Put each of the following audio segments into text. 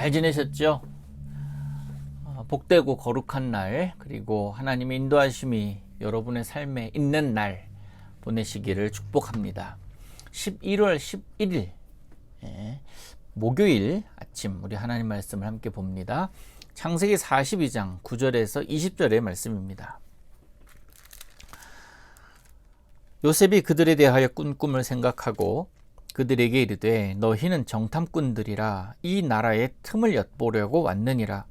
잘 지내셨죠? 복되고 거룩한 날, 그리고 하나님의 인도하심이 여러분의 삶에 있는 날 보내시기를 축복합니다. 11월 11일 목요일 아침 우리 하나님 말씀을 함께 봅니다. 창세기 42장 9절에서 20절의 말씀입니다. 요셉이 그들에 대하여 꾼 꿈을 생각하고 그들에게 이르되 너희는 정탐꾼들이라 이 나라의 틈을 엿보려고 왔느니라.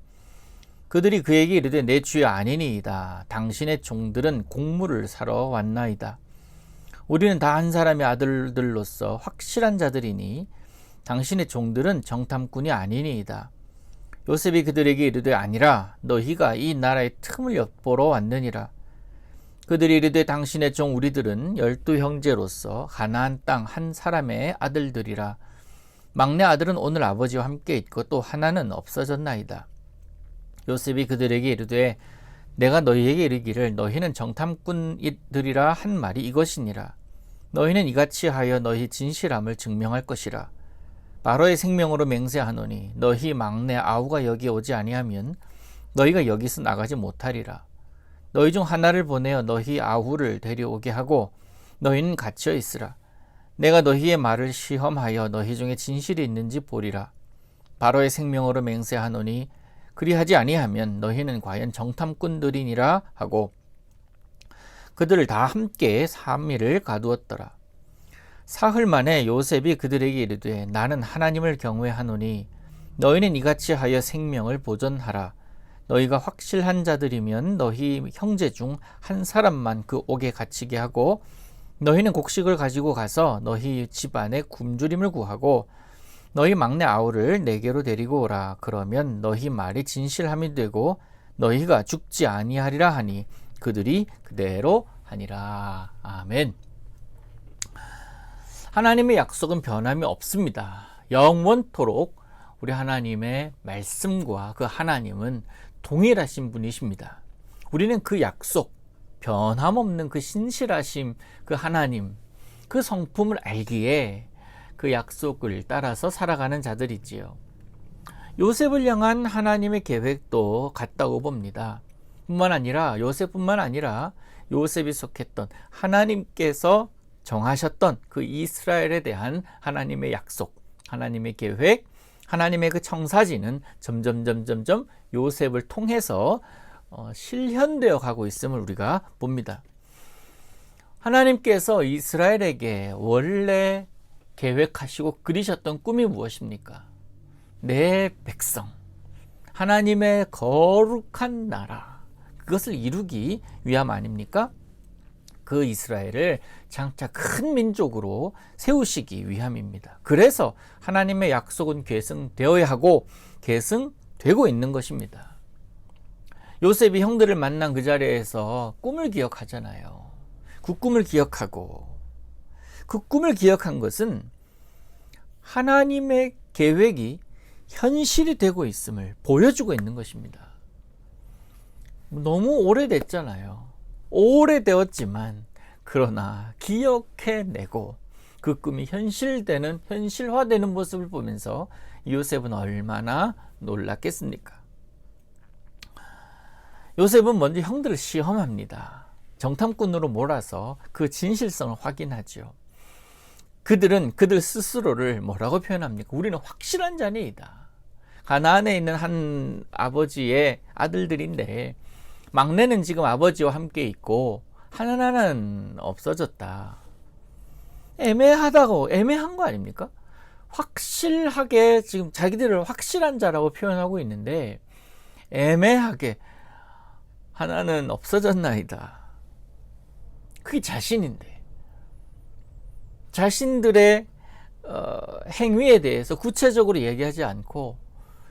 그들이 그에게 이르되 내 주여 아니니이다. 당신의 종들은 곡물을 사러 왔나이다. 우리는 다 한 사람의 아들들로서 확실한 자들이니 당신의 종들은 정탐꾼이 아니니이다. 요셉이 그들에게 이르되 아니라 너희가 이 나라의 틈을 엿보러 왔느니라. 그들이 이르되 당신의 종 우리들은 12 형제로서 가나안 땅 한 사람의 아들들이라. 막내 아들은 오늘 아버지와 함께 있고 또 하나는 없어졌나이다. 요셉이 그들에게 이르되 내가 너희에게 이르기를 너희는 정탐꾼들이라 한 말이 이것이니라. 너희는 이같이 하여 너희 진실함을 증명할 것이라. 바로의 생명으로 맹세하노니 너희 막내 아우가 여기 오지 아니하면 너희가 여기서 나가지 못하리라. 너희 중 하나를 보내어 너희 아우를 데려오게 하고 너희는 갇혀 있으라. 내가 너희의 말을 시험하여 너희 중에 진실이 있는지 보리라. 바로의 생명으로 맹세하노니 그리하지 아니하면 너희는 과연 정탐꾼들이니라 하고 그들을 다 함께 3일을 가두었더라. 사흘 만에 요셉이 그들에게 이르되 나는 하나님을 경외하노니 너희는 이같이 하여 생명을 보존하라. 너희가 확실한 자들이면 너희 형제 중 한 사람만 그 옥에 갇히게 하고 너희는 곡식을 가지고 가서 너희 집안에 굶주림을 구하고 너희 막내 아우를 내게로 데리고 오라. 그러면 너희 말이 진실함이 되고 너희가 죽지 아니하리라 하니 그들이 그대로 하니라. 아멘. 하나님의 약속은 변함이 없습니다. 영원토록 우리 하나님의 말씀과 그 하나님은 동일하신 분이십니다. 우리는 그 약속, 변함없는 그 신실하심, 그 하나님, 그 성품을 알기에 그 약속을 따라서 살아가는 자들이지요. 요셉을 향한 하나님의 계획도 같다고 봅니다. 요셉뿐만 아니라 요셉이 속했던 하나님께서 정하셨던 그 이스라엘에 대한 하나님의 약속, 하나님의 계획, 하나님의 그 청사진은 점점 요셉을 통해서 실현되어 가고 있음을 우리가 봅니다. 하나님께서 이스라엘에게 원래 계획하시고 그리셨던 꿈이 무엇입니까? 내 백성, 하나님의 거룩한 나라, 그것을 이루기 위함 아닙니까? 그 이스라엘을 장차 큰 민족으로 세우시기 위함입니다. 그래서 하나님의 약속은 계승되어야 하고 계승되고 있는 것입니다. 요셉이 형들을 만난 그 자리에서 꿈을 기억하잖아요. 그 꿈을 기억하고 그 꿈을 기억한 것은 하나님의 계획이 현실이 되고 있음을 보여주고 있는 것입니다. 너무 오래됐잖아요. 오래되었지만 그러나 기억해내고 그 꿈이 현실화되는 모습을 보면서 요셉은 얼마나 놀랐겠습니까? 요셉은 먼저 형들을 시험합니다. 정탐꾼으로 몰아서 그 진실성을 확인하죠. 그들 스스로를 뭐라고 표현합니까? 우리는 확실한 자니이다. 가나안에 있는 한 아버지의 아들들인데 막내는 지금 아버지와 함께 있고 하나는 없어졌다. 애매한 거 아닙니까? 확실하게 지금 자기들을 확실한 자라고 표현하고 있는데 애매하게 하나는 없어졌나이다. 그게 자신인데 자신들의 행위에 대해서 구체적으로 얘기하지 않고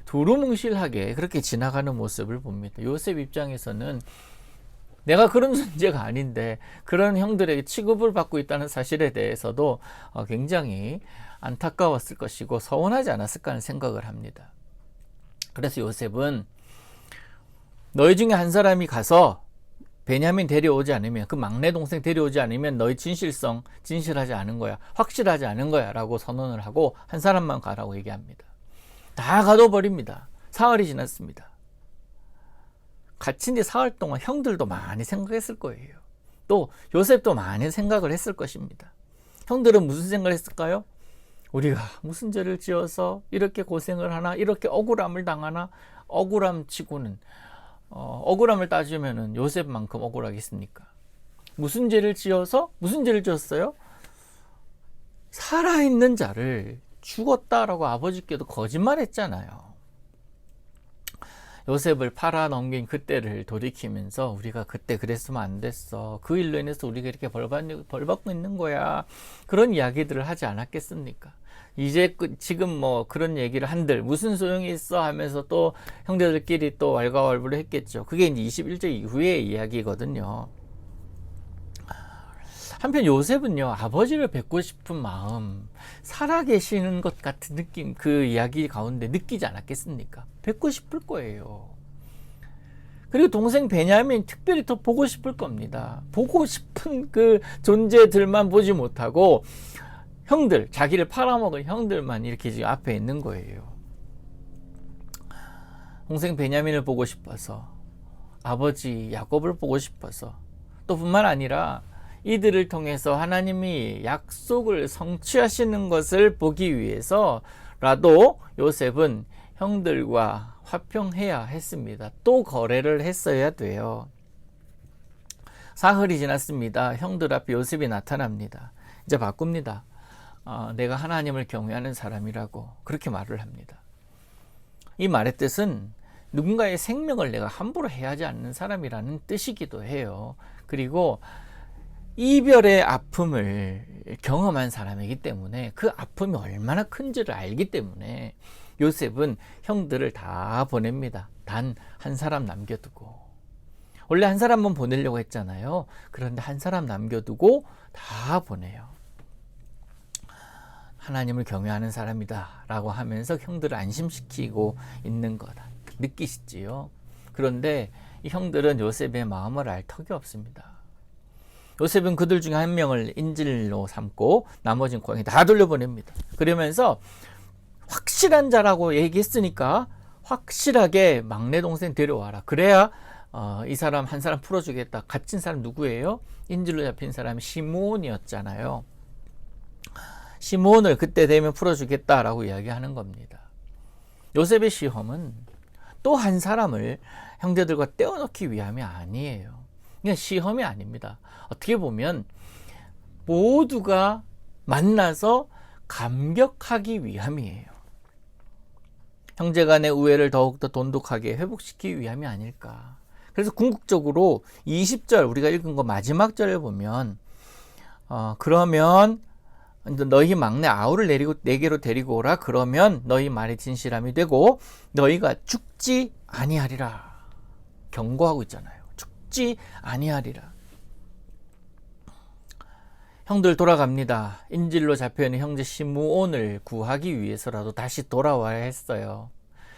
두루뭉실하게 그렇게 지나가는 모습을 봅니다. 요셉 입장에서는 내가 그런 존재가 아닌데 그런 형들에게 취급을 받고 있다는 사실에 대해서도 굉장히 안타까웠을 것이고 서운하지 않았을까 하는 생각을 합니다. 그래서 요셉은 너희 중에 한 사람이 가서 베냐민 데려오지 않으면, 그 막내 동생 데려오지 않으면 너희 진실하지 않은 거야, 확실하지 않은 거야 라고 선언을 하고 한 사람만 가라고 얘기합니다. 다 가둬버립니다. 사흘이 지났습니다. 갇힌 지 사흘 동안 형들도 많이 생각했을 거예요. 또 요셉도 많이 생각을 했을 것입니다. 형들은 무슨 생각을 했을까요? 우리가 무슨 죄를 지어서 이렇게 고생을 하나, 이렇게 억울함을 당하나. 억울함 치고는 억울함을 따지면은 요셉만큼 억울하겠습니까? 무슨 죄를 지었어요? 살아있는 자를 죽었다라고 아버지께도 거짓말했잖아요. 요셉을 팔아 넘긴 그때를 돌이키면서 우리가 그때 그랬으면 안 됐어. 그 일로 인해서 우리가 이렇게 벌 받고 있는 거야. 그런 이야기들을 하지 않았겠습니까? 이제 지금 뭐 그런 얘기를 한들 무슨 소용이 있어 하면서 또 형제들끼리 또 왈가왈부를 했겠죠. 그게 이제 21절 이후의 이야기거든요. 한편 요셉은요, 아버지를 뵙고 싶은 마음, 살아계시는 것 같은 느낌, 그 이야기 가운데 느끼지 않았겠습니까? 뵙고 싶을 거예요. 그리고 동생 베냐민 특별히 더 보고 싶을 겁니다. 보고 싶은 그 존재들만 보지 못하고 형들, 자기를 팔아먹은 형들만 이렇게 지금 앞에 있는 거예요. 동생 베냐민을 보고 싶어서, 아버지 야곱을 보고 싶어서, 또 뿐만 아니라 이들을 통해서 하나님이 약속을 성취하시는 것을 보기 위해서라도 요셉은 형들과 화평해야 했습니다. 또 거래를 했어야 돼요. 사흘이 지났습니다. 형들 앞에 요셉이 나타납니다. 이제 바꿉니다. 내가 하나님을 경외하는 사람이라고 그렇게 말을 합니다. 이 말의 뜻은 누군가의 생명을 내가 함부로 해하지 않는 사람이라는 뜻이기도 해요. 그리고 이별의 아픔을 경험한 사람이기 때문에 그 아픔이 얼마나 큰지를 알기 때문에 요셉은 형들을 다 보냅니다. 단 한 사람 남겨두고. 원래 한 사람만 보내려고 했잖아요. 그런데 한 사람 남겨두고 다 보내요. 하나님을 경외하는 사람이다 라고 하면서 형들을 안심시키고 있는 거다. 느끼시지요? 그런데 이 형들은 요셉의 마음을 알 턱이 없습니다. 요셉은 그들 중에 한 명을 인질로 삼고 나머지는 고향에 다 돌려보냅니다. 그러면서 확실한 자라고 얘기했으니까 확실하게 막내 동생 데려와라. 그래야 이 사람 한 사람 풀어주겠다. 갇힌 사람 누구예요? 인질로 잡힌 사람이 시므온이었잖아요. 시므온을 그때 되면 풀어주겠다라고 이야기하는 겁니다. 요셉의 시험은 또 한 사람을 형제들과 떼어놓기 위함이 아니에요. 그냥 시험이 아닙니다. 어떻게 보면 모두가 만나서 감격하기 위함이에요. 형제간의 우애를 더욱더 돈독하게 회복시키기 위함이 아닐까. 그래서 궁극적으로 20절 우리가 읽은 거 마지막 절을 보면 그러면 너희 막내 아우를 내게로 데리고 오라. 그러면 너희 말이 진실함이 되고 너희가 죽지 아니하리라. 경고하고 있잖아요. 죽지 아니하리라. 형들 돌아갑니다. 인질로 잡혀있는 형제 시므온을 구하기 위해서라도 다시 돌아와야 했어요.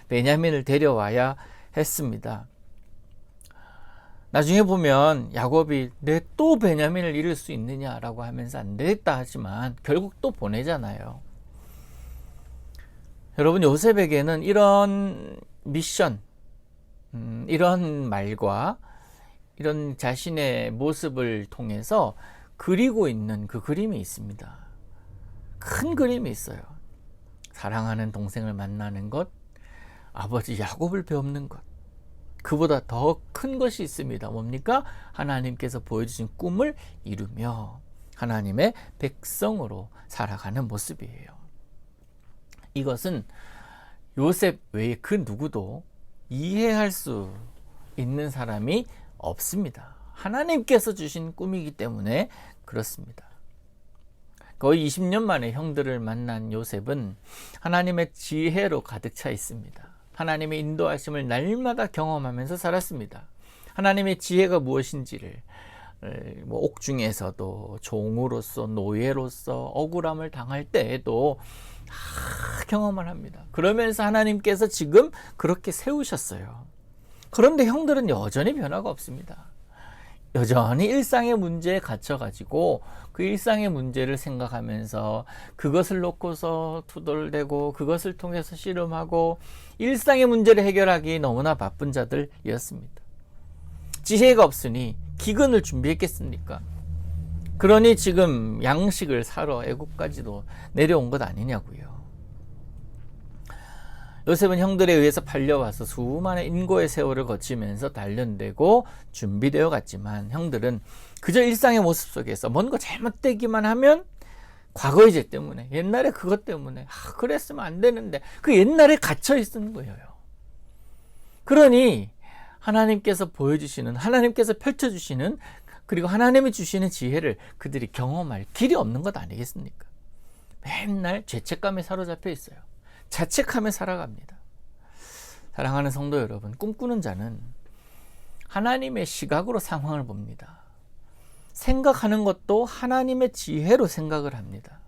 베냐민을 데려와야 했습니다. 나중에 보면 야곱이 내 또 베냐민을 잃을 수 있느냐라고 하면서 안 되겠다 하지만 결국 또 보내잖아요. 여러분, 요셉에게는 이런 미션, 이런 말과 이런 자신의 모습을 통해서 그리고 있는 그 그림이 있습니다. 큰 그림이 있어요. 사랑하는 동생을 만나는 것, 아버지 야곱을 배우는 것. 그보다 더 큰 것이 있습니다. 뭡니까? 하나님께서 보여주신 꿈을 이루며 하나님의 백성으로 살아가는 모습이에요. 이것은 요셉 외에 그 누구도 이해할 수 있는 사람이 없습니다. 하나님께서 주신 꿈이기 때문에 그렇습니다. 거의 20년 만에 형들을 만난 요셉은 하나님의 지혜로 가득 차 있습니다. 하나님의 인도하심을 날마다 경험하면서 살았습니다. 하나님의 지혜가 무엇인지를 옥중에서도 종으로서 노예로서 억울함을 당할 때에도 경험을 합니다. 그러면서 하나님께서 지금 그렇게 세우셨어요. 그런데 형들은 여전히 변화가 없습니다. 여전히 일상의 문제에 갇혀가지고 그 일상의 문제를 생각하면서 그것을 놓고서 투덜대고 그것을 통해서 씨름하고 일상의 문제를 해결하기 너무나 바쁜 자들이었습니다. 지혜가 없으니 기근을 준비했겠습니까? 그러니 지금 양식을 사러 애국까지도 내려온 것 아니냐고요. 요셉은 형들에 의해서 팔려와서 수많은 인고의 세월을 거치면서 단련되고 준비되어 갔지만 형들은 그저 일상의 모습 속에서 뭔가 잘못되기만 하면 과거의 죄 때문에, 옛날에 그것 때문에 그랬으면 안 되는데 그 옛날에 갇혀 있는 거예요. 그러니 하나님께서 보여주시는, 하나님께서 펼쳐주시는, 그리고 하나님이 주시는 지혜를 그들이 경험할 길이 없는 것 아니겠습니까? 맨날 죄책감에 사로잡혀 있어요. 자책하며 살아갑니다. 사랑하는 성도 여러분, 꿈꾸는 자는 하나님의 시각으로 상황을 봅니다. 생각하는 것도 하나님의 지혜로 생각을 합니다.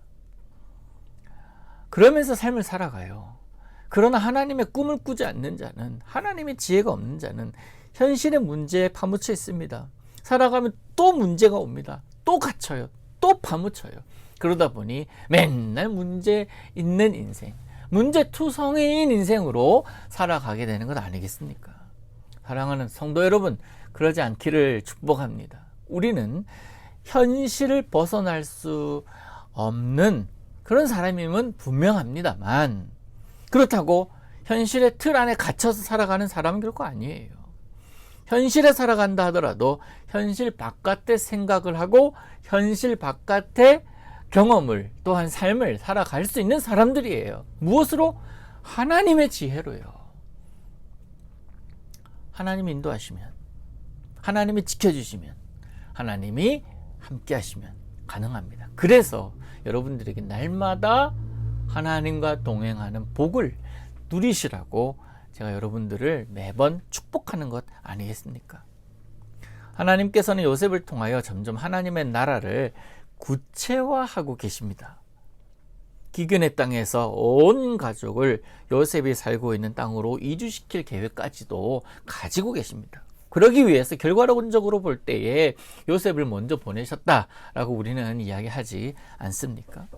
그러면서 삶을 살아가요. 그러나 하나님의 꿈을 꾸지 않는 자는, 하나님의 지혜가 없는 자는 현실의 문제에 파묻혀 있습니다. 살아가면 또 문제가 옵니다. 또 갇혀요. 또 파묻혀요. 그러다 보니 맨날 문제 있는 인생, 문제투성이인 인생으로 살아가게 되는 것 아니겠습니까? 사랑하는 성도 여러분, 그러지 않기를 축복합니다. 우리는 현실을 벗어날 수 없는 그런 사람임은 분명합니다만, 그렇다고 현실의 틀 안에 갇혀서 살아가는 사람은 결코 아니에요. 현실에 살아간다 하더라도 현실 바깥의 생각을 하고 현실 바깥의 경험을, 또한 삶을 살아갈 수 있는 사람들이에요. 무엇으로? 하나님의 지혜로요. 하나님이 인도하시면, 하나님이 지켜주시면, 하나님이 함께 하시면 가능합니다. 그래서 여러분들에게 날마다 하나님과 동행하는 복을 누리시라고 제가 여러분들을 매번 축복하는 것 아니겠습니까? 하나님께서는 요셉을 통하여 점점 하나님의 나라를 구체화하고 계십니다. 기근의 땅에서 온 가족을 요셉이 살고 있는 땅으로 이주시킬 계획까지도 가지고 계십니다. 그러기 위해서 결과론적으로 볼 때에 요셉을 먼저 보내셨다라고 우리는 이야기하지 않습니까?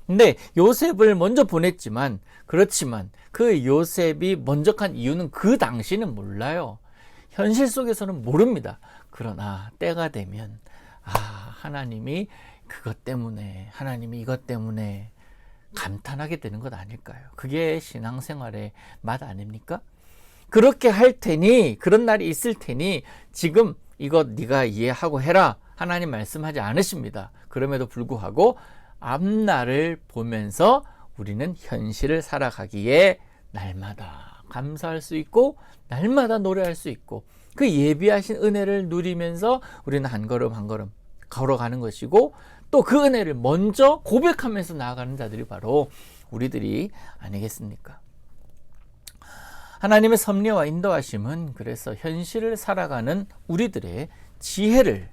근데 요셉을 먼저 보냈지만, 그렇지만 그 요셉이 먼저 간 이유는 그 당시는 몰라요. 현실 속에서는 모릅니다. 그러나 때가 되면 하나님이 그것 때문에, 하나님이 이것 때문에 감탄하게 되는 것 아닐까요? 그게 신앙생활의 맛 아닙니까? 그렇게 할 테니, 그런 날이 있을 테니 지금 이것 네가 이해하고 해라, 하나님 말씀하지 않으십니다. 그럼에도 불구하고 앞날을 보면서 우리는 현실을 살아가기에 날마다 감사할 수 있고 날마다 노래할 수 있고 그 예비하신 은혜를 누리면서 우리는 한 걸음 한 걸음 걸어가는 것이고, 또 그 은혜를 먼저 고백하면서 나아가는 자들이 바로 우리들이 아니겠습니까? 하나님의 섭리와 인도하심은 그래서 현실을 살아가는 우리들의 지혜를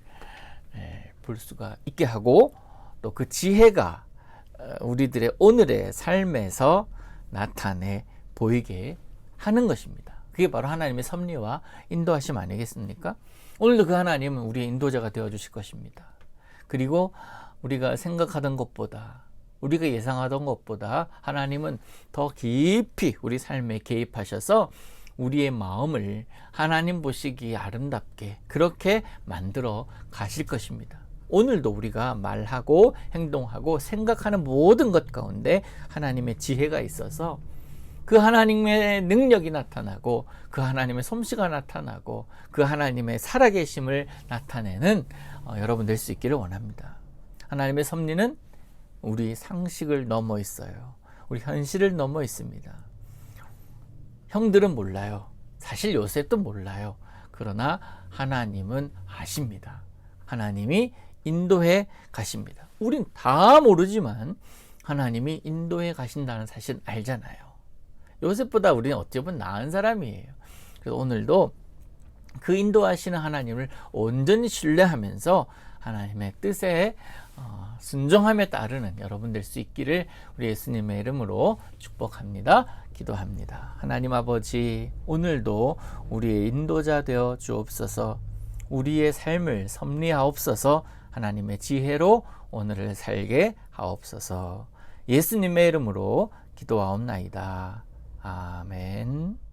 볼 수가 있게 하고, 또 그 지혜가 우리들의 오늘의 삶에서 나타내 보이게 하는 것입니다. 그게 바로 하나님의 섭리와 인도하심 아니겠습니까? 오늘도 그 하나님은 우리의 인도자가 되어 주실 것입니다. 그리고 우리가 생각하던 것보다, 우리가 예상하던 것보다 하나님은 더 깊이 우리 삶에 개입하셔서 우리의 마음을 하나님 보시기에 아름답게 그렇게 만들어 가실 것입니다. 오늘도 우리가 말하고 행동하고 생각하는 모든 것 가운데 하나님의 지혜가 있어서 그 하나님의 능력이 나타나고 그 하나님의 솜씨가 나타나고 그 하나님의 살아계심을 나타내는 여러분 될 수 있기를 원합니다. 하나님의 섭리는 우리 상식을 넘어 있어요. 우리 현실을 넘어 있습니다. 형들은 몰라요. 사실 요셉도 몰라요. 그러나 하나님은 아십니다. 하나님이 인도해 가십니다. 우린 다 모르지만 하나님이 인도해 가신다는 사실은 알잖아요. 요셉보다 우리는 어찌 보면 나은 사람이에요. 그래서 오늘도 그 인도하시는 하나님을 온전히 신뢰하면서 하나님의 뜻에 순종함에 따르는 여러분 될 수 있기를 우리 예수님의 이름으로 축복합니다. 기도합니다. 하나님 아버지, 오늘도 우리의 인도자 되어 주옵소서. 우리의 삶을 섭리하옵소서. 하나님의 지혜로 오늘을 살게 하옵소서. 예수님의 이름으로 기도하옵나이다. 아멘.